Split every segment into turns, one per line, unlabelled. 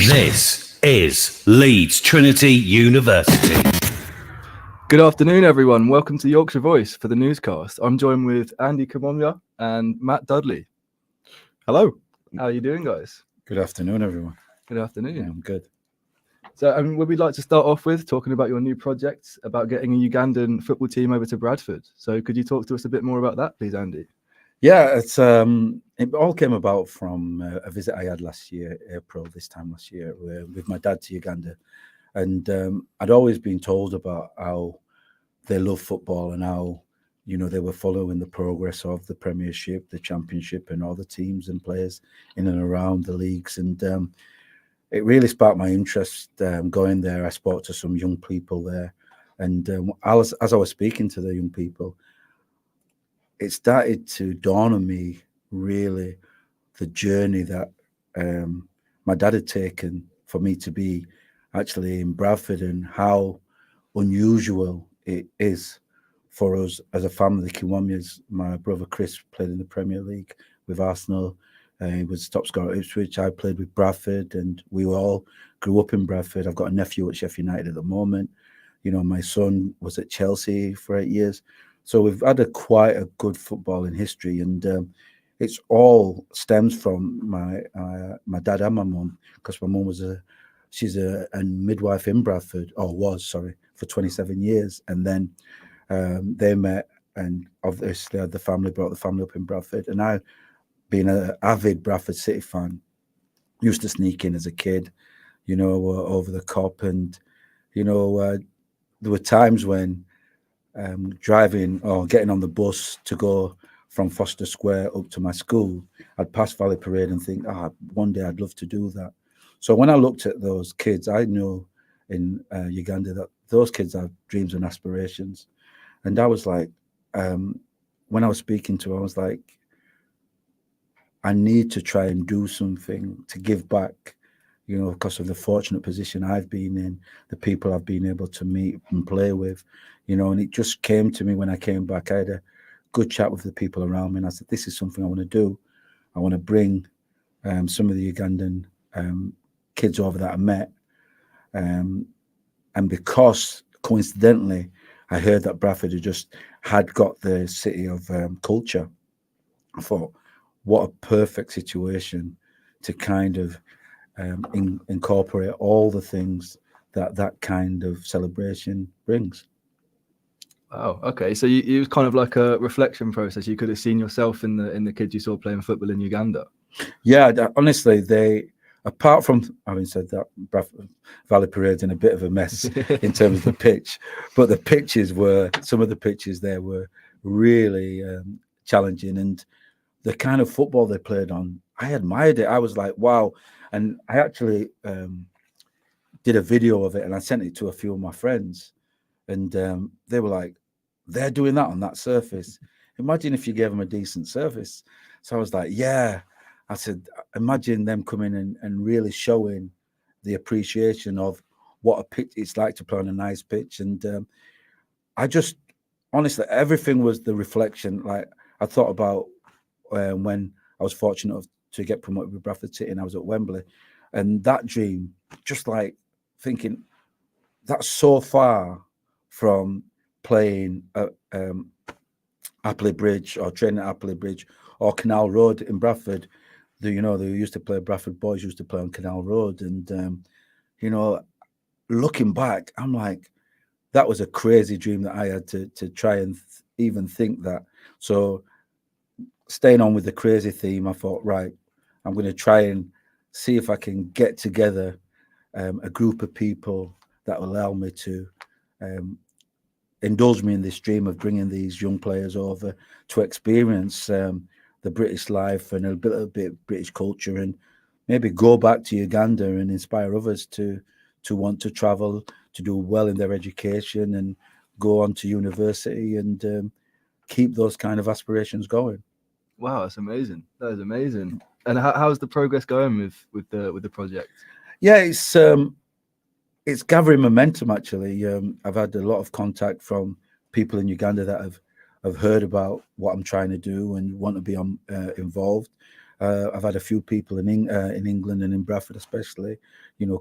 This is Leeds Trinity University.
Good afternoon, everyone. Welcome to Yorkshire Voice for the Newscast. I'm joined with Andy Kamomya and Matt Dudley.
Hello.
How are you doing, guys?
Good afternoon, everyone.
Good afternoon.
Yeah, I'm good.
So, what we'd like to start off with, talking about your new project about getting a Ugandan football team over to Bradford. So, could you talk to us a bit more about that, please, Andy?
Yeah, it all came about from a visit I had last year, April, this time last year, with my dad to Uganda. And I'd always been told about how they love football and how, they were following the progress of the Premiership, the Championship, and all the teams and players in and around the leagues. And it really sparked my interest going there. I spoke to some young people there. And as I was speaking to the young people, it started to dawn on me, really, the journey that my dad had taken for me to be actually in Bradford, and how unusual it is for us as a family. The Kiwamyas, my brother Chris played in the Premier League with Arsenal. He was top scorer at Ipswich. I played with Bradford, and we all grew up in Bradford. I've got a nephew at Sheffield United at the moment. My son was at Chelsea for 8 years. So we've had quite a good footballing history, and it's all stems from my dad and my mum, because my mum she's a midwife in Bradford, for 27 years, and then they met, and obviously the family brought the family up in Bradford, and I, being an avid Bradford City fan, used to sneak in as a kid, over the Cop, and there were times when driving or getting on the bus to go from Foster Square up to my school, I'd pass Valley Parade and think, one day I'd love to do that. So when I looked at those kids, I know in Uganda that those kids have dreams and aspirations. And I was like, when I was speaking to them, I was like, I need to try and do something to give back, because of the fortunate position I've been in, the people I've been able to meet and play with, and it just came to me when I came back. I had a good chat with the people around me, and I said, this is something I want to do. I want to bring some of the Ugandan kids over that I met. And because coincidentally, I heard that Bradford had got the city of culture, I thought, what a perfect situation to kind of incorporate all the things that kind of celebration brings.
Wow. Okay. So it was kind of like a reflection process. You could have seen yourself in the kids you saw playing football in Uganda. Yeah,
honestly, apart from having said that, Valley Parade's in a bit of a mess in terms of the pitch, but some of the pitches there were really challenging, and the kind of football they played on, I admired it. I was like, wow. And I actually did a video of it, and I sent it to a few of my friends, and they were like, they're doing that on that surface. Imagine if you gave them a decent surface. So I was like, yeah. I said, imagine them coming in and really showing the appreciation of what a pitch it's like to play on a nice pitch. And I just, honestly, everything was the reflection. Like, I thought about when I was fortunate to get promoted with Bradford City, and I was at Wembley, and that dream, just like thinking, that's so far from playing at Appley Bridge or training at Appley Bridge or Canal Road in Bradford. They used to play, Bradford boys used to play on Canal Road. And, looking back, I'm like, that was a crazy dream that I had to try and even think that. So staying on with the crazy theme, I thought, right, I'm going to try and see if I can get together a group of people that will allow me to indulge me in this dream of bringing these young players over to experience the British life and a bit of British culture, and maybe go back to Uganda and inspire others to want to travel, to do well in their education and go on to university, and keep those kind of aspirations going.
Wow, that's amazing. That is amazing. And how's the progress going with the project?
Yeah, it's gathering momentum, actually. I've had a lot of contact from people in Uganda that have heard about what I'm trying to do and want to be involved. I've had a few people in England and in Bradford especially,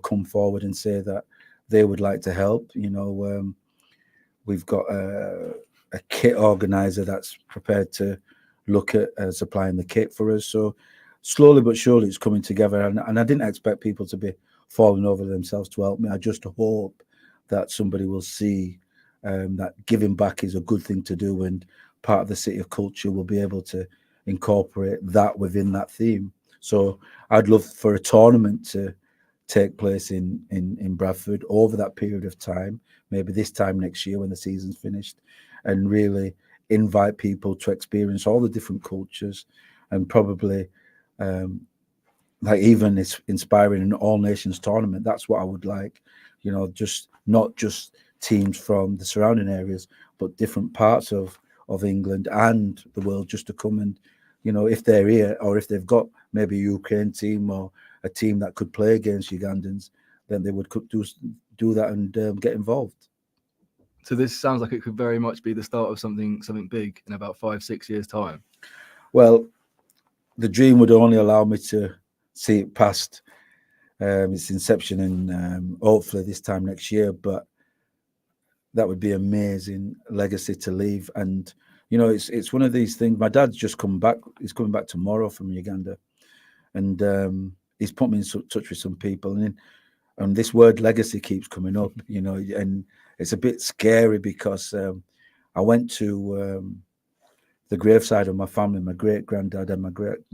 come forward and say that they would like to help. We've got a kit organizer that's prepared to look at supplying the kit for us. So slowly but surely it's coming together. And I didn't expect people to be falling over themselves to help me. I just hope that somebody will see that giving back is a good thing to do, and part of the City of Culture will be able to incorporate that within that theme. So I'd love for a tournament to take place in Bradford over that period of time, maybe this time next year when the season's finished, and really invite people to experience all the different cultures, and probably like even it's inspiring an all nations tournament. That's what I would like, just not just teams from the surrounding areas, but different parts of England and the world just to come and, if they're here, or if they've got maybe a Ukraine team or a team that could play against Ugandans, then they would do that and get involved.
So this sounds like it could very much be the start of something big in about 5-6 years' time.
Well, the dream would only allow me to see it past its inception, and hopefully this time next year. But that would be amazing legacy to leave. And it's one of these things. My dad's just come back. He's coming back tomorrow from Uganda, and he's put me in touch with some people. And this word legacy keeps coming up, and it's a bit scary because I went to the graveside of my family, my great granddad and my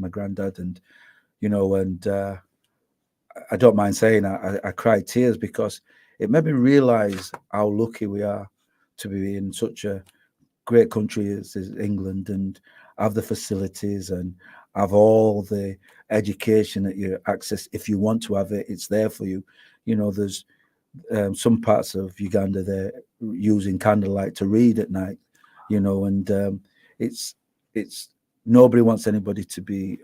granddad, and I don't mind saying I cried tears because it made me realize how lucky we are to be in such a great country as England, and have the facilities and have all the education that you access. If you want to have it, it's there for you. There's some parts of Uganda they're using candlelight to read at night, and it's nobody wants anybody to be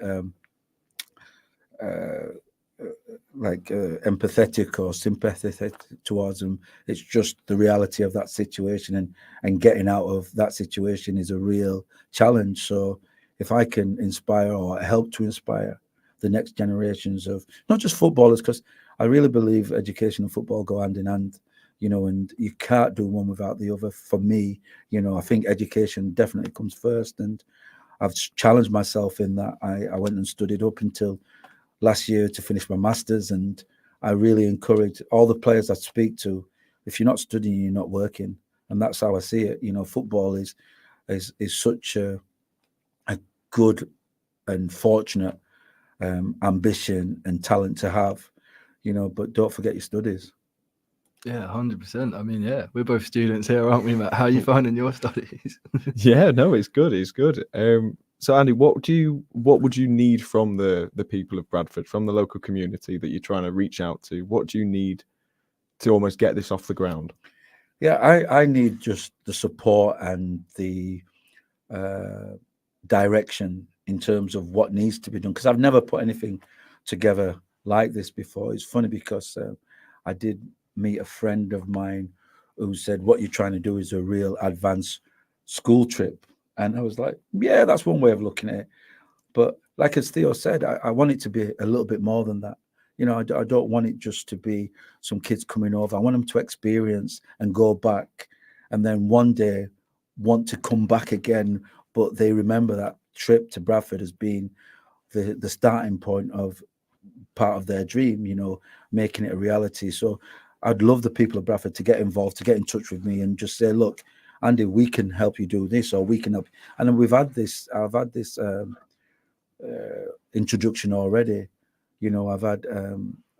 empathetic or sympathetic towards them. It's just the reality of that situation, and getting out of that situation is a real challenge. So if I can inspire or help to inspire the next generations of not just footballers, because I really believe education and football go hand in hand, and you can't do one without the other. For me, I think education definitely comes first, and I've challenged myself in that. I went and studied up until last year to finish my master's, and I really encourage all the players I speak to, if you're not studying, you're not working. And that's how I see it. Football is such a good and fortunate ambition and talent to have, but don't forget your studies.
Yeah, 100%. I mean, yeah, we're both students here, aren't we, Matt? How are you finding your studies?
Yeah, no, it's good. It's good. So Andy, what would you need from the people of Bradford, from the local community that you're trying to reach out to? What do you need to almost get this off the ground?
Yeah, I need just the support and the direction in terms of what needs to be done, because I've never put anything together like this before. It's funny because I did meet a friend of mine who said, what you're trying to do is a real advanced school trip. And I was like, yeah, that's one way of looking at it. But like as Theo said, I want it to be a little bit more than that. I don't want it just to be some kids coming over. I want them to experience and go back, and then one day want to come back again. But they remember that trip to Bradford as being the starting point of part of their dream, making it a reality. So I'd love the people of Bradford to get involved, to get in touch with me and just say, look, Andy, we can help you do this, or we can help. And then I've had this introduction already. I've had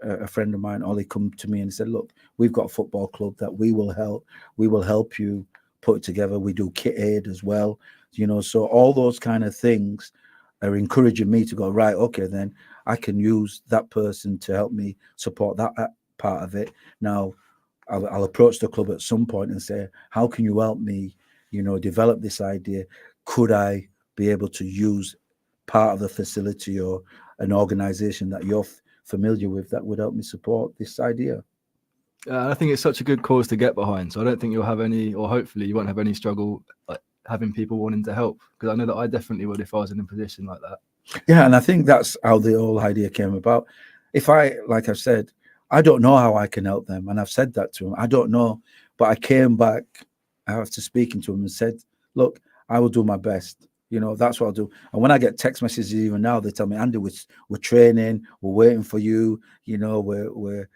a friend of mine, Ollie, come to me and said, look, we've got a football club that we will help you put it together. We do kit aid as well, so all those kind of things are encouraging me to go, right, okay, then I can use that person to help me support that part of it. Now, I'll approach the club at some point and say, how can you help me, develop this idea? Could I be able to use part of the facility or an organization that you're familiar with that would help me support this idea?
I think it's such a good cause to get behind. So I don't think you'll have any, or hopefully you won't have any struggle having people wanting to help, because I know that I definitely would if I was in a position like that.
Yeah, and I think that's how the whole idea came about. Like I've said, I don't know how I can help them, and I've said that to him. I don't know, but I came back after speaking to him and said, "Look, I will do my best. That's what I'll do." And when I get text messages even now, they tell me, "Andy, we're training, we're waiting for you. We're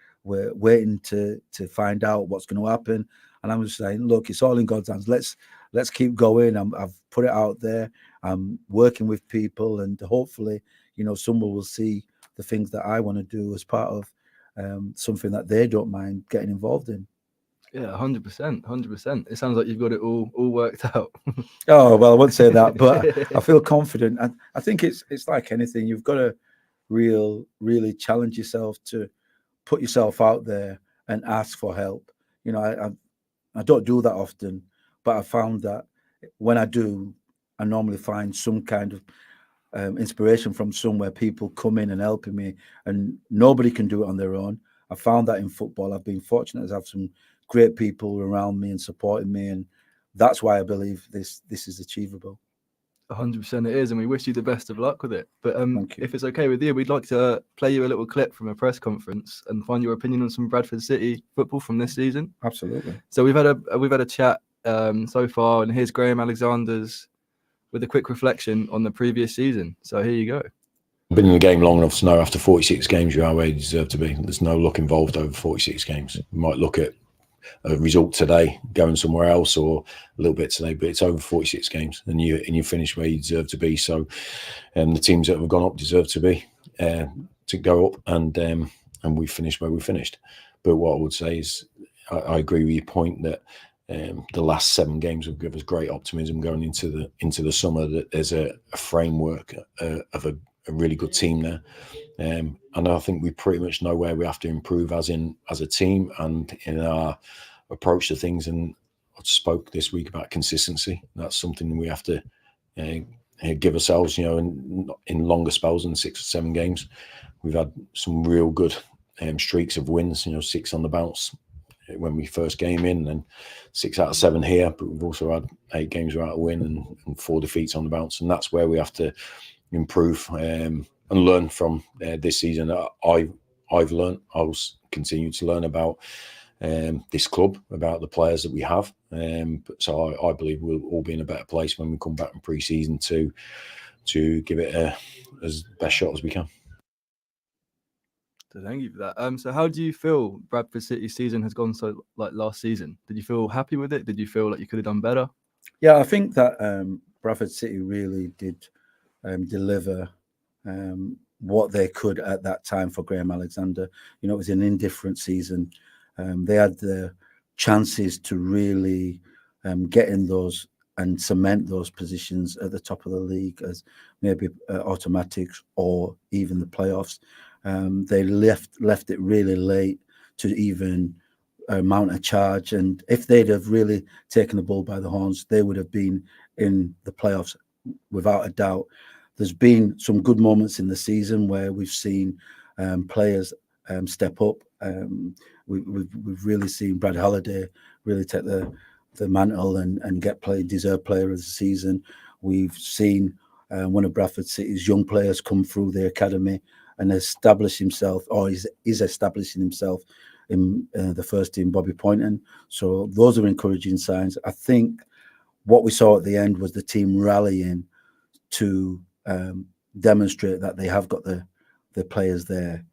waiting to find out what's going to happen." And I'm just saying, "Look, it's all in God's hands. Let's keep going. I've put it out there. I'm working with people, and hopefully, someone will see the things that I want to do as part of something that they don't mind getting involved in."
Yeah, 100%, 100%. It sounds like you've got it all worked out.
Oh, well, I won't say that, but I feel confident. And I think it's like anything. You've got to really challenge yourself to put yourself out there and ask for help. I don't do that often, but I found that when I do, I normally find some kind of inspiration from somewhere. People come in and helping me, and nobody can do it on their own. I found that in football. I've been fortunate to have some great people around me and supporting me, and that's why I believe this is achievable.
100% it is, and we wish you the best of luck with it. But
Thank you.
if it's okay with you, we'd like to play you a little clip from a press conference and find your opinion on some Bradford City football from this season.
Absolutely.
So we've had a chat so far, and here's Graham Alexander's with a quick reflection on the previous season. So here you go.
I've been in the game long enough to know after 46 games you are where you deserve to be. There's no luck involved over 46 games. You might look at a result today going somewhere else or a little bit today, but it's over 46 games and you finish where you deserve to be. So the teams that have gone up deserve to go up, and we finished where we finished. But what I would say is I agree with your point that the last 7 games will give us great optimism going into the summer, that there's a framework of a really good team there. And I think we pretty much know where we have to improve as a team and in our approach to things. And I spoke this week about consistency. That's something we have to give ourselves, in longer spells than 6 or 7 games. We've had some real good streaks of wins, 6 on the bounce when we first came in, and 6 out of 7 here. But we've also had 8 games without a win and 4 defeats on the bounce. And that's where we have to improve and learn from this season. I've learned. I'll continue to learn about this club, about the players that we have. So I believe we'll all be in a better place when we come back in pre-season to give it as best shot as we can.
So thank you for that. So how do you feel Bradford City's season has gone so like last season? Did you feel happy with it? Did you feel like you could have done better?
Yeah, I think that Bradford City really did deliver what they could at that time for Graham Alexander. It was an indifferent season. They had the chances to really get in those and cement those positions at the top of the league as maybe automatics or even the playoffs. They left it really late to even mount a charge. And if they'd have really taken the bull by the horns, they would have been in the playoffs without a doubt. There's been some good moments in the season where we've seen players step up. We've really seen Brad Halliday really take the mantle and get deserved player of the season. We've seen one of Bradford City's young players come through the academy and establish himself, or is establishing himself in the first team, Bobby Poynton. So those are encouraging signs. I think what we saw at the end was the team rallying to demonstrate that they have got the players there.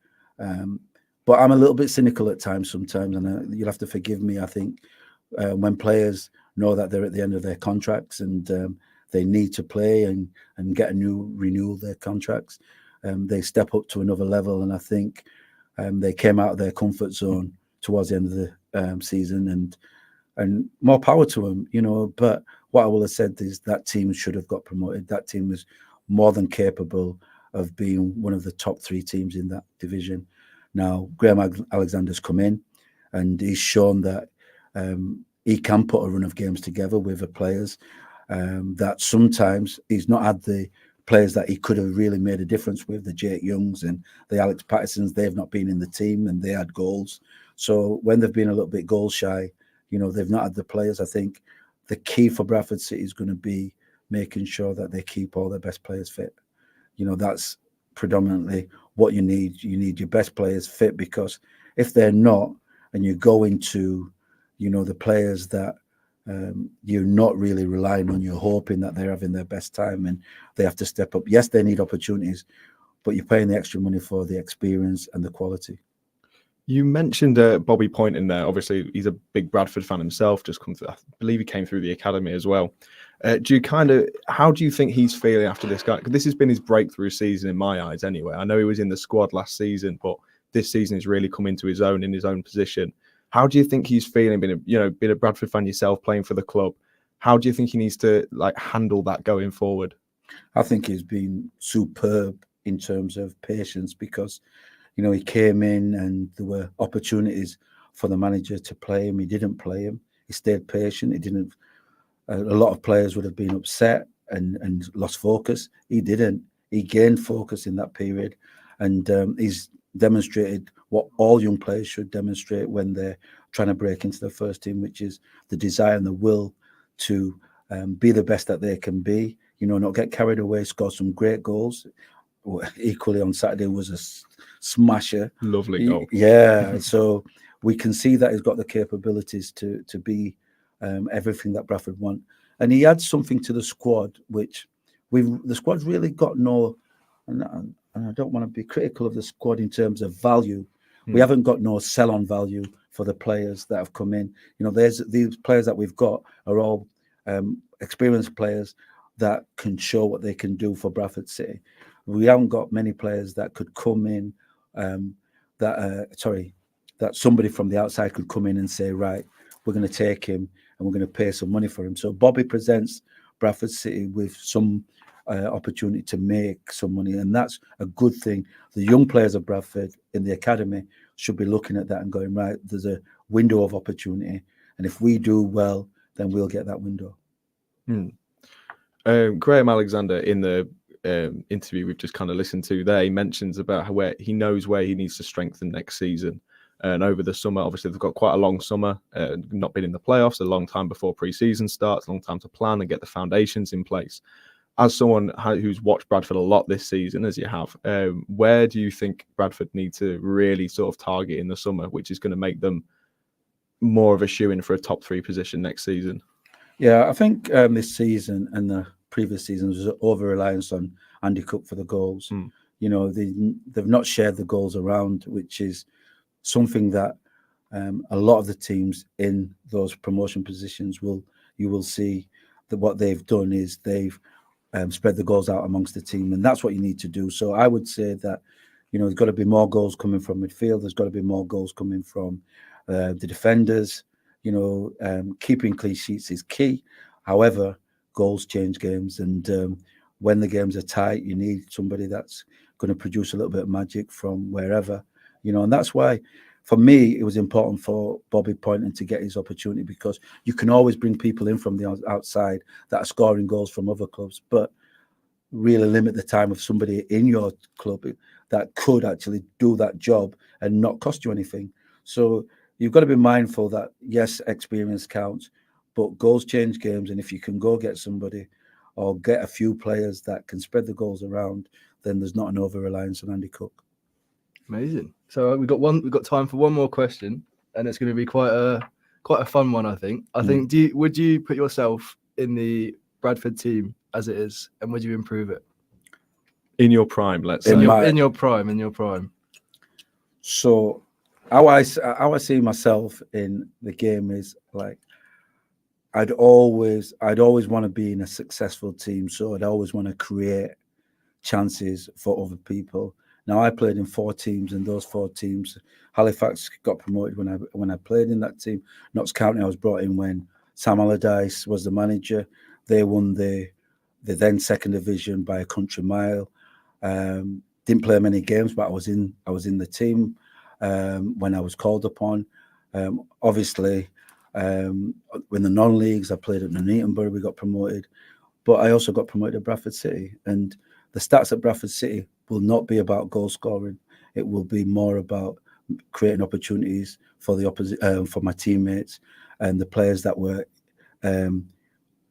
But I'm a little bit cynical at times sometimes, and you'll have to forgive me. I think when players know that they're at the end of their contracts and they need to play and get a new renewal their contracts, they step up to another level. And I think they came out of their comfort zone towards the end of the season, and more power to them, But what I will have said is that team should have got promoted. That team was more than capable of being one of the top 3 teams in that division. Now, Graham Alexander's come in and he's shown that he can put a run of games together with the players, that sometimes he's not had the players that he could have really made a difference with, the Jake Youngs and the Alex Pattersons. They've not been in the team and they had goals. So when they've been a little bit goal shy, they've not had the players. I think the key for Bradford City is going to be making sure that they keep all their best players fit. that's predominantly what you need. You need your best players fit, because if they're not, and you go into, the players that you're not really relying on, you're hoping that they're having their best time and they have to step up. Yes, they need opportunities, but you're paying the extra money for the experience and the quality.
You mentioned Bobby Point in there. Obviously, he's a big Bradford fan himself. Just come through, I believe he came through the academy as well. How do you think he's feeling after this guy? 'Cause this has been his breakthrough season in my eyes. Anyway, I know he was in the squad last season, but this season has really come into his own in his own position. How do you think he's feeling? Being a Bradford fan yourself, playing for the club. How do you think he needs to handle that going forward?
I think he's been superb in terms of patience, because he came in and there were opportunities for the manager to play him. He didn't play him. He stayed patient. He didn't. A lot of players would have been upset and lost focus. He didn't. He gained focus in that period, and he's demonstrated what all young players should demonstrate when they're trying to break into the first team, which is the desire and the will to be the best that they can be. Not get carried away. Score some great goals. Equally on Saturday was a smasher.
Lovely goal.
Yeah. So we can see that he's got the capabilities to be everything that Bradford want, and he adds something to the squad, which the squad's really got no. And I don't want to be critical of the squad in terms of value. We haven't got no sell-on value for the players that have come in. There's these players that we've got are all experienced players that can show what they can do for Bradford City. We haven't got many players that could come in, that somebody from the outside could come in and say, right, we're going to take him and we're going to pay some money for him. So Bobby presents Bradford City with some opportunity to make some money, and that's a good thing. The young players of Bradford in the academy should be looking at that and going, right, there's a window of opportunity, and if we do well, then we'll get that window.
Graham Alexander, in the interview we've just kind of listened to there, he mentions about where he knows where he needs to strengthen next season. And over the summer, obviously, they've got quite a long summer, not been in the playoffs, a long time before pre-season starts, a long time to plan and get the foundations in place. As someone who's watched Bradford a lot this season, as you have, where do you think Bradford need to really sort of target in the summer, which is going to make them more of a shoo-in for a top 3 position next season?
Yeah, I think this season and the previous seasons was over-reliance on Andy Cook for the goals. They've not shared the goals around, which is something that a lot of the teams in those promotion positions you will see that what they've done is they've spread the goals out amongst the team, and that's what you need to do. So I would say that there's got to be more goals coming from midfield. There's got to be more goals coming from the defenders. Keeping clean sheets is key. However, goals change games, and when the games are tight, you need somebody that's going to produce a little bit of magic from wherever. And that's why, for me, it was important for Bobby Poynton to get his opportunity, because you can always bring people in from the outside that are scoring goals from other clubs, but really limit the time of somebody in your club that could actually do that job and not cost you anything. So you've got to be mindful that, yes, experience counts, but goals change games. And if you can go get somebody or get a few players that can spread the goals around, then there's not an over-reliance on Andy Cook.
Amazing. So we've got time for one more question, and it's going to be quite a fun one, I think. Would you put yourself in the Bradford team as it is, and would you improve it?
In your prime, let's say.
In your prime.
So how I see myself in the game is like, I'd always want to be in a successful team. So I'd always want to create chances for other people. Now, I played in 4 teams, and those 4 teams, Halifax got promoted when I played in that team. Notts County, I was brought in when Sam Allardyce was the manager. They won the then second division by a country mile. Didn't play many games, but I was in the team when I was called upon. Obviously, in the non-leagues, I played at Nuneaton Borough. We got promoted, but I also got promoted at Bradford City. And the stats at Bradford City will not be about goal scoring. It will be more about creating opportunities for the for my teammates and the players that were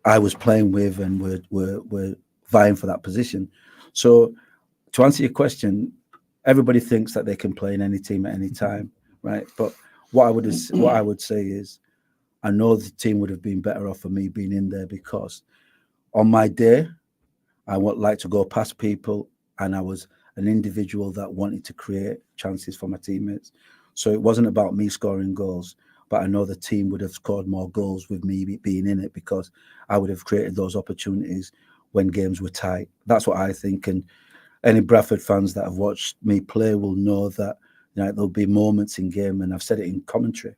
I was playing with and were vying for that position. So to answer your question, everybody thinks that they can play in any team at any time, right? But what I would say is, I know the team would have been better off for me being in there, because on my day, I would like to go past people, and I was an individual that wanted to create chances for my teammates. So it wasn't about me scoring goals, but I know the team would have scored more goals with me being in it, because I would have created those opportunities when games were tight. That's what I think. And any Bradford fans that have watched me play will know that, you know, there'll be moments in game, and I've said it in commentary.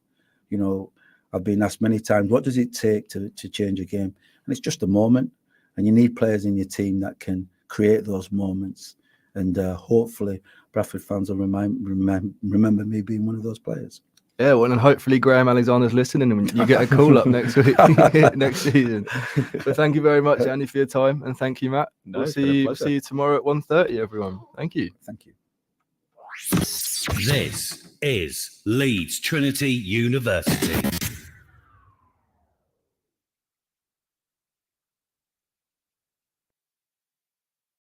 You know, I've been asked many times, what does it take to change a game? And it's just a moment. And you need players in your team that can create those moments. And hopefully Bradford fans will remember me being one of those players.
Yeah, well, and hopefully Graham Alexander's listening and you get a call up next week, next season. But thank you very much, Andy, for your time. And thank you, Matt.
No,
We'll
it's been a
see you tomorrow at 1:30, everyone. Thank you.
Thank you.
This is Leeds Trinity University.